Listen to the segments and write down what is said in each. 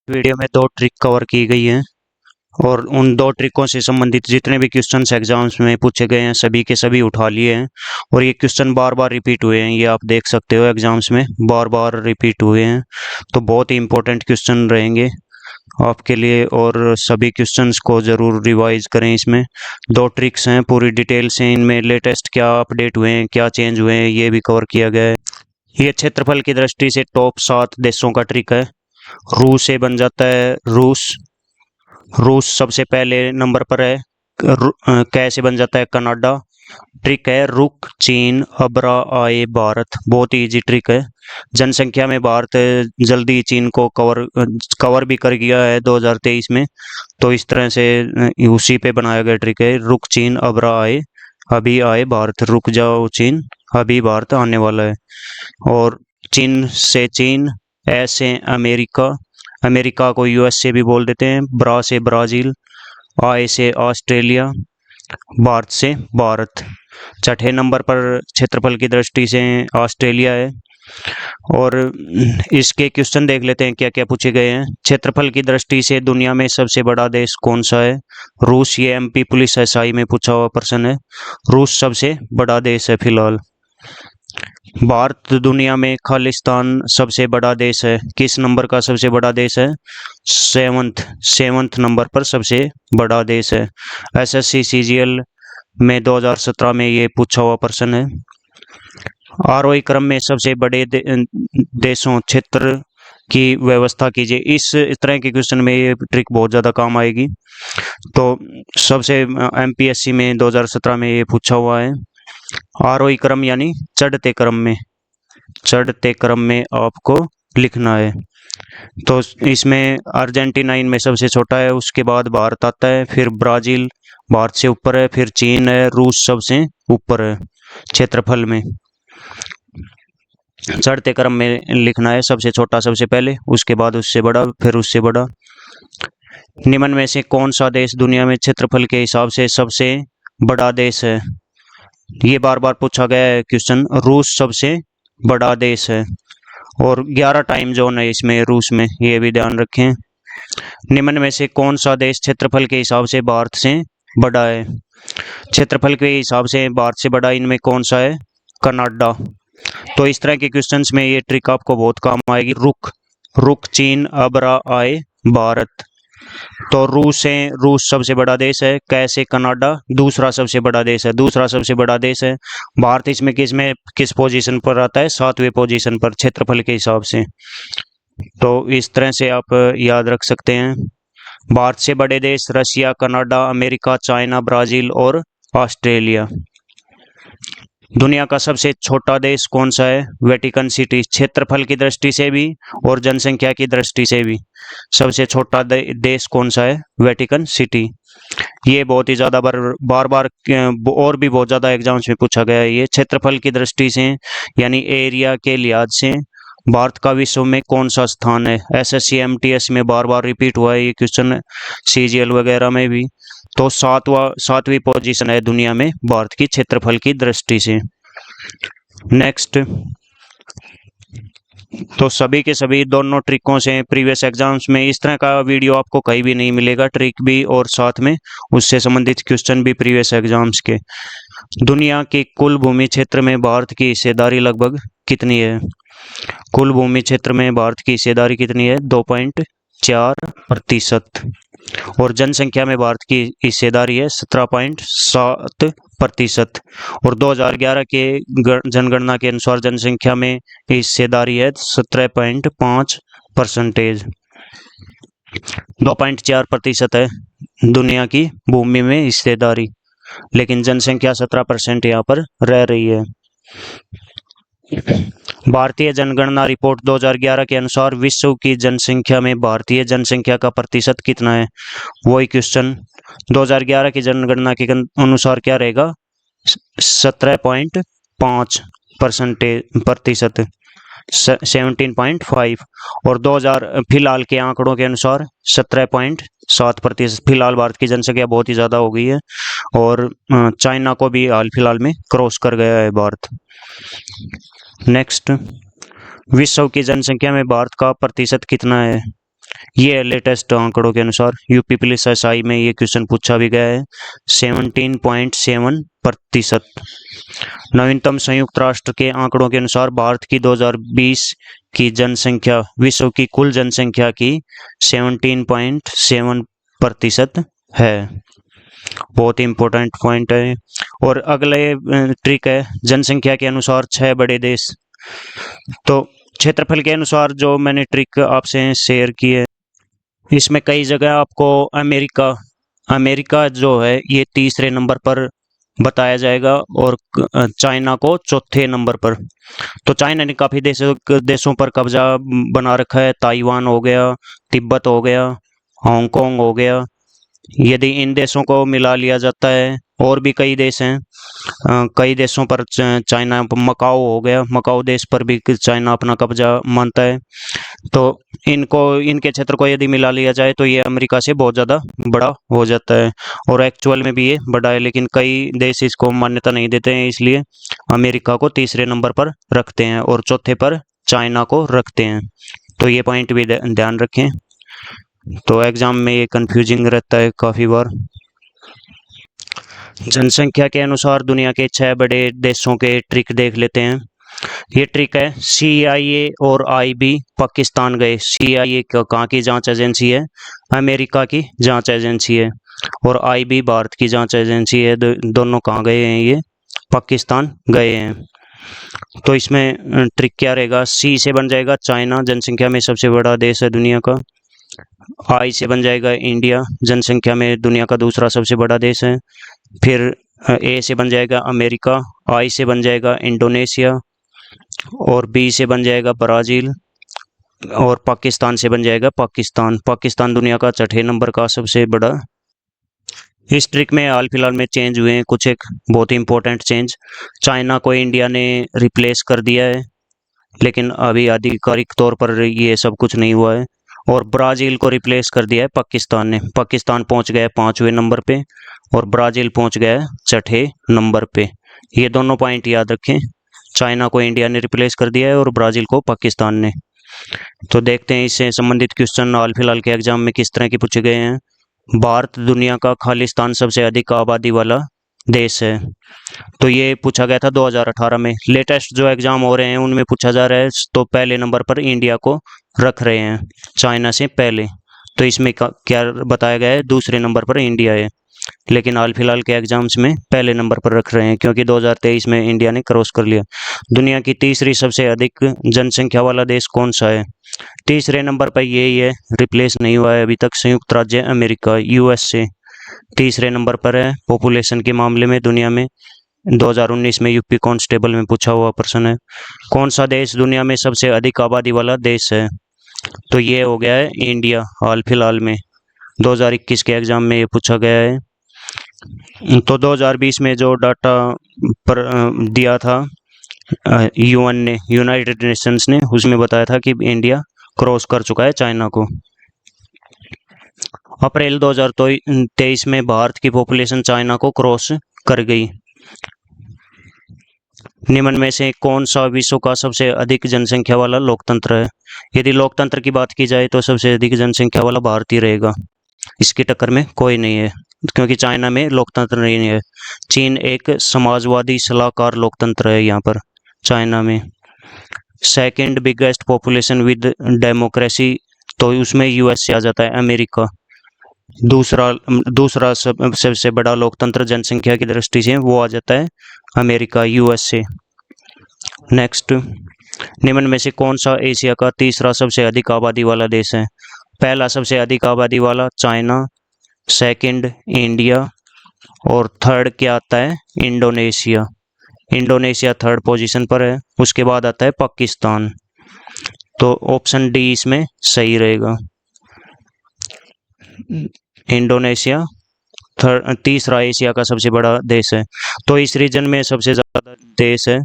Video में दो trick cover की गई हैं और उन दो ट्रिकों से संबंधित जितने भी क्वेश्चंस एग्जाम्स में पूछे गए हैं सभी के सभी उठा लिए हैं और ये क्वेश्चन बार बार रिपीट हुए हैं। ये आप देख सकते हो एग्जाम्स में बार बार रिपीट हुए हैं, तो बहुत ही इंपॉर्टेंट क्वेश्चन रहेंगे आपके लिए और सभी क्वेश्चंस को ज़रूर रिवाइज करें। इसमें दो ट्रिक्स हैं, पूरी डिटेल से इनमें लेटेस्ट क्या अपडेट हुए हैं, क्या चेंज हुए हैं, ये भी कवर किया गया है। ये क्षेत्रफल की दृष्टि से टॉप 7 देशों का ट्रिक है। रूस से बन जाता है रूस, रूस सबसे पहले नंबर पर है। कैसे बन जाता है कनाडा। ट्रिक है रुक चीन अबरा आए भारत, बहुत ही इजी ट्रिक है। जनसंख्या में भारत जल्दी चीन को कवर भी कर गया है 2023 में, तो इस तरह से उसी पे बनाया गया ट्रिक है। रुक चीन अबरा आए, अभी आए भारत, रुक जाओ चीन अभी भारत आने वाला है। और चीन से चीन, ऐसे अमेरिका, अमेरिका को यूएसए भी बोल देते हैं, ब्रा से ब्राज़ील, आए से ऑस्ट्रेलिया, भारत से भारत। छठे नंबर पर क्षेत्रफल की दृष्टि से ऑस्ट्रेलिया है। और इसके क्वेश्चन देख लेते हैं क्या क्या पूछे गए हैं। क्षेत्रफल की दृष्टि से दुनिया में सबसे बड़ा देश कौन सा है। रूस, ये एमपी पुलिस एसआई में पूछा हुआ प्रश्न है। रूस सबसे बड़ा देश है फिलहाल। भारत दुनिया में खालिस्तान सबसे बड़ा देश है, किस नंबर का सबसे बड़ा देश है। सेवंथ नंबर पर सबसे बड़ा देश है। एसएससी सीजीएल में 2017 में ये पूछा हुआ प्रश्न है। आरोही क्रम में सबसे बड़े देशों क्षेत्र की व्यवस्था कीजिए। इस तरह के क्वेश्चन में ये ट्रिक बहुत ज़्यादा काम आएगी। तो सबसे एमपीएससी में 2017 में ये पूछा हुआ है। आरोही क्रम यानी चढ़ते क्रम में आपको लिखना है। तो इसमें अर्जेंटीना इनमें सबसे छोटा है, उसके बाद भारत आता है, फिर ब्राज़ील भारत से ऊपर है, फिर चीन है, रूस सबसे ऊपर है क्षेत्रफल में। चढ़ते क्रम में लिखना है, सबसे छोटा सबसे पहले, उसके बाद उससे बड़ा, फिर उससे बड़ा। निम्न में से कौन सा देश दुनिया में क्षेत्रफल के हिसाब से सबसे बड़ा देश है। ये बार बार पूछा गया है क्वेश्चन। रूस सबसे बड़ा देश है और 11 टाइम जोन है इसमें रूस में, ये भी ध्यान रखें। निम्न में से कौन सा देश क्षेत्रफल के हिसाब से भारत से बड़ा है। क्षेत्रफल के हिसाब से भारत से बड़ा इनमें कौन सा है, कनाडा। तो इस तरह के क्वेश्चंस में ये ट्रिक आपको बहुत काम आएगी। रुक चीन अबरा आए भारत। तो रूस सबसे बड़ा देश है। कैसे कनाडा दूसरा सबसे बड़ा देश है। भारत इसमें किस पोजीशन पर आता है, 7वें पोजीशन पर क्षेत्रफल के हिसाब से। तो इस तरह से आप याद रख सकते हैं। भारत से बड़े देश Russia, Canada, America, China, Brazil और ऑस्ट्रेलिया। दुनिया का सबसे छोटा देश कौन सा है, वेटिकन सिटी। क्षेत्रफल की दृष्टि से भी और जनसंख्या की दृष्टि से भी सबसे छोटा देश कौन सा है, वेटिकन सिटी। ये बहुत ही ज़्यादा बार बार और भी बहुत ज़्यादा एग्जाम्स में पूछा गया है। ये क्षेत्रफल की दृष्टि से यानी एरिया के लिहाज से भारत का विश्व में कौन सा स्थान है। एसएससी एमटीएस में बार बार रिपीट हुआ है ये क्वेश्चन, सीजीएल वगैरह में भी। तो सातवीं पोजीशन है दुनिया में भारत की क्षेत्रफल की दृष्टि से। नेक्स्ट, तो सभी के सभी दोनों ट्रिकों से प्रीवियस एग्जाम्स में इस तरह का वीडियो आपको कहीं भी नहीं मिलेगा, ट्रिक भी और साथ में उससे संबंधित क्वेश्चन भी प्रीवियस एग्जाम्स के। दुनिया के कुल भूमि क्षेत्र में भारत की हिस्सेदारी लगभग कितनी है। कुल भूमि क्षेत्र में भारत की हिस्सेदारी कितनी है, 2.4%। और जनसंख्या में भारत की हिस्सेदारी है 17.7%। और 2011 के जनगणना के अनुसार जनसंख्या में हिस्सेदारी है 17.5%। 2.4% है दुनिया की भूमि में हिस्सेदारी, लेकिन जनसंख्या 17% यहाँ पर रह रही है। भारतीय जनगणना रिपोर्ट 2011 के अनुसार विश्व की जनसंख्या में भारतीय जनसंख्या का प्रतिशत कितना है। वही क्वेश्चन 2011 की जनगणना के अनुसार क्या रहेगा, 17.5%, 17.5। और 2000 फिलहाल के आंकड़ों के अनुसार 17.7%। फिलहाल भारत की जनसंख्या बहुत ही ज़्यादा हो गई है और चाइना को भी हाल फिलहाल में क्रॉस कर गया है भारत। नेक्स्ट, विश्व की जनसंख्या में भारत का प्रतिशत कितना है। ये लेटेस्ट आंकड़ों के अनुसार यूपी पुलिस एसआई में ये क्वेश्चन पूछा भी गया है। 17.7%। नवीनतम संयुक्त राष्ट्र के आंकड़ों के अनुसार भारत की 2020 की जनसंख्या विश्व की कुल जनसंख्या की 17.7% है। बहुत ही इंपॉर्टेंट पॉइंट है। और अगले ट्रिक है, जनसंख्या के अनुसार 6 बड़े देश। तो क्षेत्रफल के अनुसार जो मैंने ट्रिक आपसे शेयर की है, इसमें कई जगह आपको अमेरिका जो है ये तीसरे नंबर पर बताया जाएगा और चाइना को चौथे नंबर पर। तो चाइना ने काफ़ी देशों पर कब्जा बना रखा है। ताइवान हो गया, तिब्बत हो गया, हांगकांग हो गया। यदि इन देशों को मिला लिया जाता है, और भी कई देश हैं, कई देशों पर चाइना, मकाओ हो गया, मकाओ देश पर भी चाइना अपना कब्जा मानता है। तो इनके क्षेत्र को यदि मिला लिया जाए तो ये अमेरिका से बहुत ज़्यादा बड़ा हो जाता है। और एक्चुअल में भी ये बड़ा है, लेकिन कई देश इसको मान्यता नहीं देते हैं, इसलिए अमेरिका को तीसरे नंबर पर रखते हैं और चौथे पर चाइना को रखते हैं। तो ये पॉइंट भी ध्यान रखें। तो एग्ज़ाम में ये कंफ्यूजिंग रहता है काफ़ी बार। जनसंख्या के अनुसार दुनिया के 6 बड़े देशों के ट्रिक देख लेते हैं। ये ट्रिक है, CIA और IB पाकिस्तान गए। CIA कहाँ की जांच एजेंसी है? अमेरिका की जांच एजेंसी है। और IB भारत की जांच एजेंसी है। दोनों कहाँ गए हैं? ये पाकिस्तान गए हैं। तो इसमें ट्रिक क्या रहेगा? C से बन जाएगा चाइना, जनसंख्या में सबसे बड़ा देश है दुनिया का। I से बन जाएगा इंडिया, जनसंख्या में दुनिया का दूसरा सबसे बड़ा देश है। फिर A से बन जाएगा अमेरिका, I से बन जाएगा इंडोनेशिया, और B से बन जाएगा ब्राज़ील, और पाकिस्तान से बन जाएगा पाकिस्तान। पाकिस्तान दुनिया का छठे नंबर का सबसे बड़ा। इस ट्रिक में हाल फिलहाल में चेंज हुए हैं कुछ, एक बहुत ही इंपॉर्टेंट चेंज। चाइना को इंडिया ने रिप्लेस कर दिया है, लेकिन अभी आधिकारिक तौर पर ये सब कुछ नहीं हुआ है। और ब्राज़ील को रिप्लेस कर दिया है पाकिस्तान ने। पाकिस्तान पहुंच गया है 5वें नंबर पे और ब्राज़ील पहुंच गया है छठे नंबर पे। ये दोनों पॉइंट याद रखें, चाइना को इंडिया ने रिप्लेस कर दिया है और ब्राज़ील को पाकिस्तान ने। तो देखते हैं इससे संबंधित क्वेश्चन हाल फिलहाल के एग्जाम में किस तरह के पूछे गए हैं। भारत दुनिया का खालिस्तान सबसे अधिक आबादी वाला देश है। तो ये पूछा गया था 2018 में। लेटेस्ट जो एग्जाम हो रहे हैं उनमें पूछा जा रहा है, तो पहले नंबर पर इंडिया को रख रहे हैं चाइना से पहले। तो इसमें क्या बताया गया है? दूसरे नंबर पर इंडिया है, लेकिन हाल फिलहाल के एग्जाम्स में पहले नंबर पर रख रहे हैं, क्योंकि 2023 में इंडिया ने क्रॉस कर लिया। दुनिया की तीसरी सबसे अधिक जनसंख्या वाला देश कौन सा है? तीसरे नंबर पर यही है, रिप्लेस नहीं हुआ है अभी तक। संयुक्त राज्य अमेरिका, USA तीसरे नंबर पर है पॉपुलेशन के मामले में दुनिया में। 2019 में यूपी कांस्टेबल में पूछा हुआ प्रश्न है। कौन सा देश दुनिया में सबसे अधिक आबादी वाला देश है? तो ये हो गया है इंडिया। हाल फिलहाल में 2021 के एग्जाम में ये पूछा गया है। तो 2020 में जो डाटा पर दिया था UN ने, यूनाइटेड नेशंस ने, उसमें बताया था कि इंडिया क्रॉस कर चुका है चाइना को। अप्रैल 2023 में भारत की पॉपुलेशन चाइना को क्रॉस कर गई। निम्न में से कौन सा विश्व का सबसे अधिक जनसंख्या वाला लोकतंत्र है? यदि लोकतंत्र की बात की जाए तो सबसे अधिक जनसंख्या वाला भारत ही रहेगा, इसकी टक्कर में कोई नहीं है, क्योंकि चाइना में लोकतंत्र नहीं है। चीन एक समाजवादी सलाहकार लोकतंत्र है यहाँ पर चाइना में। Second biggest population with democracy, तो उसमें USA आ जाता है, अमेरिका। दूसरा सबसे बड़ा लोकतंत्र जनसंख्या की दृष्टि से वो आ जाता है अमेरिका, USA। नेक्स्ट, निम्न में से कौन सा एशिया का तीसरा सबसे अधिक आबादी वाला देश है? पहला सबसे अधिक आबादी वाला चाइना, सेकंड इंडिया, और थर्ड क्या आता है? इंडोनेशिया। इंडोनेशिया थर्ड पोजीशन पर है। उसके बाद आता है पाकिस्तान। तो ऑप्शन डी इसमें सही रहेगा, इंडोनेशिया तीसरा एशिया का सबसे बड़ा देश है। तो इस रीजन में सबसे ज़्यादा देश है,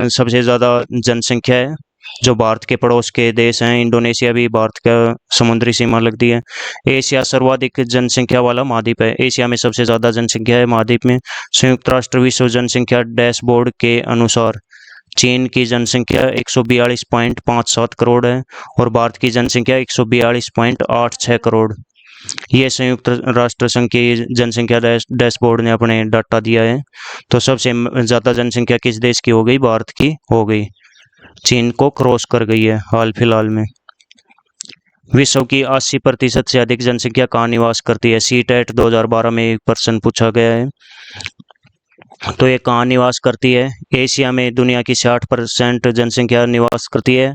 सबसे ज़्यादा जनसंख्या है जो भारत के पड़ोस के देश हैं। इंडोनेशिया भी भारत का समुद्री सीमा लगती है। एशिया सर्वाधिक जनसंख्या वाला महाद्वीप है। एशिया में सबसे ज़्यादा जनसंख्या है महाद्वीप में। संयुक्त राष्ट्र विश्व जनसंख्या डैशबोर्ड के अनुसार चीन की जनसंख्या 142.57 करोड़ है और भारत की जनसंख्या 142.86 करोड़। ये संयुक्त राष्ट्र संघ की जनसंख्या डैशबोर्ड ने अपने डाटा दिया है। तो सबसे ज़्यादा जनसंख्या किस देश की हो गई? भारत की हो गई, चीन को क्रॉस कर गई है हाल फिलहाल में। विश्व की 80% से अधिक जनसंख्या कहाँ निवास करती है? सीटेट 2012 में एक प्रश्न पूछा गया है। तो ये कहाँ निवास करती है? एशिया में दुनिया की 60% जनसंख्या निवास करती है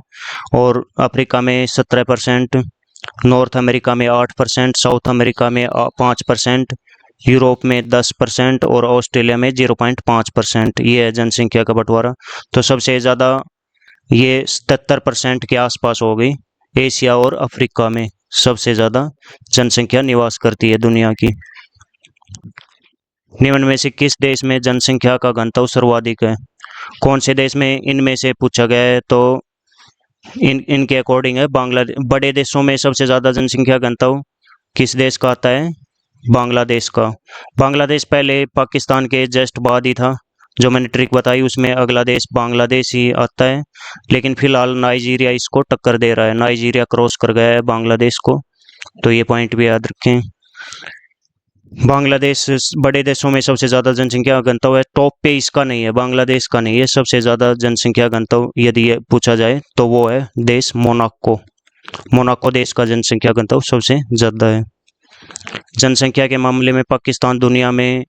और अफ्रीका में 17%, नॉर्थ अमेरिका में 8%, साउथ अमेरिका में 5%, यूरोप में 10% और ऑस्ट्रेलिया में 0.5%। ये है जनसंख्या का बंटवारा। तो सबसे ज़्यादा ये 77% के आसपास हो गई। एशिया और अफ्रीका में सबसे ज़्यादा जनसंख्या निवास करती है दुनिया की। निम्न में से किस देश में जनसंख्या का घनत्व सर्वाधिक है? कौन से देश में इनमें से पूछा गया है? तो इनके अकॉर्डिंग है बांग्लादेश। बड़े देशों में सबसे ज़्यादा जनसंख्या घनत्व किस देश का आता है? बांग्लादेश का। बांग्लादेश पहले पाकिस्तान के जस्ट बाद ही था, जो मैंने ट्रिक बताई उसमें अगला देश बांग्लादेश ही आता है। लेकिन फिलहाल नाइजीरिया इसको टक्कर दे रहा है, नाइजीरिया क्रॉस कर गया है बांग्लादेश को। तो ये पॉइंट भी याद रखें। बांग्लादेश बड़े देशों में सबसे ज़्यादा जनसंख्या घनत्व है। टॉप पे इसका नहीं है, बांग्लादेश का नहीं है सबसे ज़्यादा जनसंख्या घनत्व। यदि ये पूछा जाए तो वो है देश मोनाको। मोनाको देश का जनसंख्या घनत्व सबसे ज़्यादा है। जनसंख्या के मामले में पाकिस्तान दुनिया में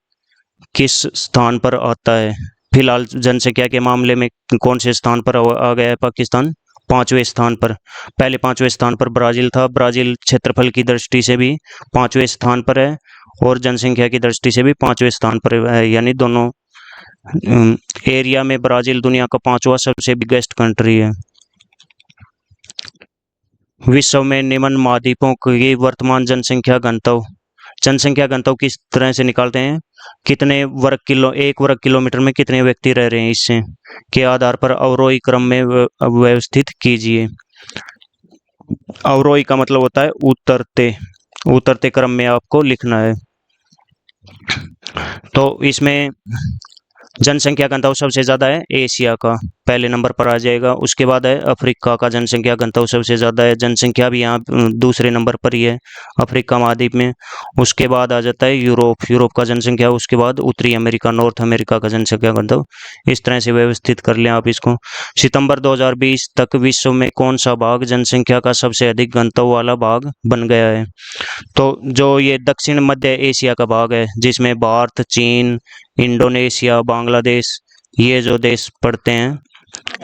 किस स्थान पर आता है? फिलहाल जनसंख्या के मामले में कौन से स्थान पर आ गया है पाकिस्तान? 5वें स्थान पर। पहले 5वें स्थान पर ब्राज़ील था। ब्राज़ील क्षेत्रफल की दृष्टि से भी 5वें स्थान पर है और जनसंख्या की दृष्टि से भी 5वें स्थान पर है। यानी दोनों एरिया में ब्राज़ील दुनिया का 5वां सबसे बिगेस्ट कंट्री है। विश्व में निम्न महाद्वीपों की वर्तमान जनसंख्या घनत्व किस तरह से निकालते हैं? कितने एक वर्ग किलोमीटर में कितने व्यक्ति रह रहे हैं, इससे के आधार पर अवरोही क्रम में व्यवस्थित कीजिए। अवरोही का मतलब होता है उतरते क्रम में आपको लिखना है। तो इसमें जनसंख्या घनत्व सबसे ज़्यादा है एशिया का, पहले नंबर पर आ जाएगा। उसके बाद है अफ्रीका का जनसंख्या घनत्व सबसे ज़्यादा है। जनसंख्या भी यहाँ दूसरे नंबर पर ही है अफ्रीका महाद्वीप में। उसके बाद आ जाता है यूरोप का जनसंख्या। उसके बाद उत्तरी अमेरिका, नॉर्थ अमेरिका का जनसंख्या घनत्व। इस तरह से व्यवस्थित कर लें आप इसको। सितंबर 2020 तक विश्व में कौन सा भाग जनसंख्या का सबसे अधिक घनत्व वाला भाग बन गया है? तो जो ये दक्षिण मध्य एशिया का भाग है, जिसमें भारत, चीन, इंडोनेशिया, बांग्लादेश, ये जो देश पड़ते हैं,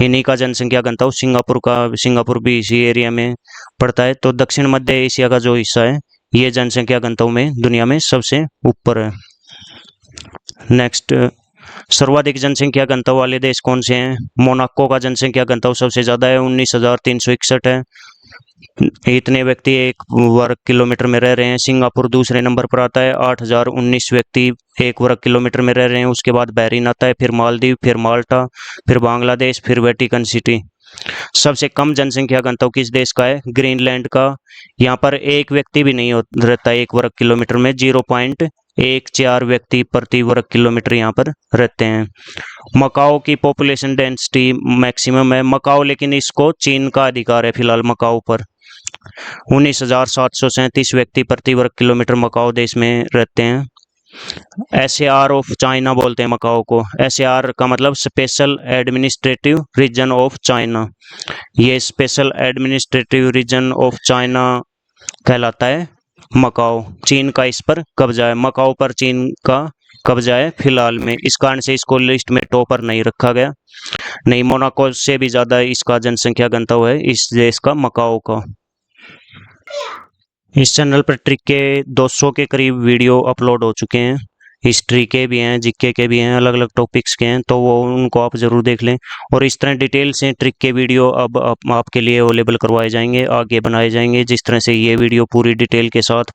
इन्हीं का जनसंख्या घनत्व सिंगापुर भी इसी एरिया में पड़ता है। तो दक्षिण मध्य एशिया का जो हिस्सा है, ये जनसंख्या घनत्व में दुनिया में सबसे ऊपर है। नेक्स्ट, सर्वाधिक जनसंख्या घनत्व वाले देश कौन से हैं? मोनाको का जनसंख्या घनत्व सबसे ज़्यादा है, 19,361 है। इतने व्यक्ति एक वर्ग किलोमीटर में रह रहे हैं। सिंगापुर दूसरे नंबर पर आता है, 8,019 व्यक्ति एक वर्ग किलोमीटर में रह रहे हैं। उसके बाद बहरीन आता है, फिर मालदीव, फिर माल्टा, फिर बांग्लादेश, फिर वेटिकन सिटी। सबसे कम जनसंख्या घनत्व किस देश का है? ग्रीनलैंड का। यहाँ पर एक व्यक्ति भी नहीं रहता एक वर्ग किलोमीटर में, 0.14 व्यक्ति प्रति वर्ग किलोमीटर यहाँ पर रहते हैं। मकाओ की पॉपुलेशन डेंसिटी मैक्सिमम है मकाओ, लेकिन इसको चीन का अधिकार है फिलहाल मकाओ पर। 19,737 व्यक्ति प्रति वर्ग किलोमीटर मकाओ देश में रहते हैं। SAR ऑफ चाइना बोलते हैं मकाओ को। SAR का मतलब special administrative region of China. ये special administrative region of China कहलाता है मकाओ। चीन का इस पर कब्जा है, मकाओ पर चीन का कब्जा है फिलहाल में। इस कारण से इसको लिस्ट में टॉपर नहीं रखा गया। नहीं, मोनाको से भी ज़्यादा इसका जनसंख्या घनत्व है इस देश का, मकाओ का। इस चैनल पर ट्रिक के 200 के करीब वीडियो अपलोड हो चुके हैं। हिस्ट्री के भी हैं, जीके के भी हैं, अलग अलग टॉपिक्स के हैं, तो वो उनको आप ज़रूर देख लें। और इस तरह डिटेल से ट्रिक के वीडियो अब आपके लिए अवेलेबल करवाए जाएंगे, आगे बनाए जाएंगे। जिस तरह से ये वीडियो पूरी डिटेल के साथ,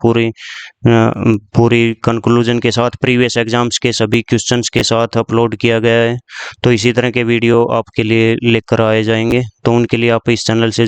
पूरी कंक्लूजन के साथ, प्रीवियस एग्जाम्स के सभी क्वेश्चंस के साथ अपलोड किया गया है, तो इसी तरह के वीडियो आपके लिए लेकर आए जाएंगे। तो उनके लिए आप इस चैनल से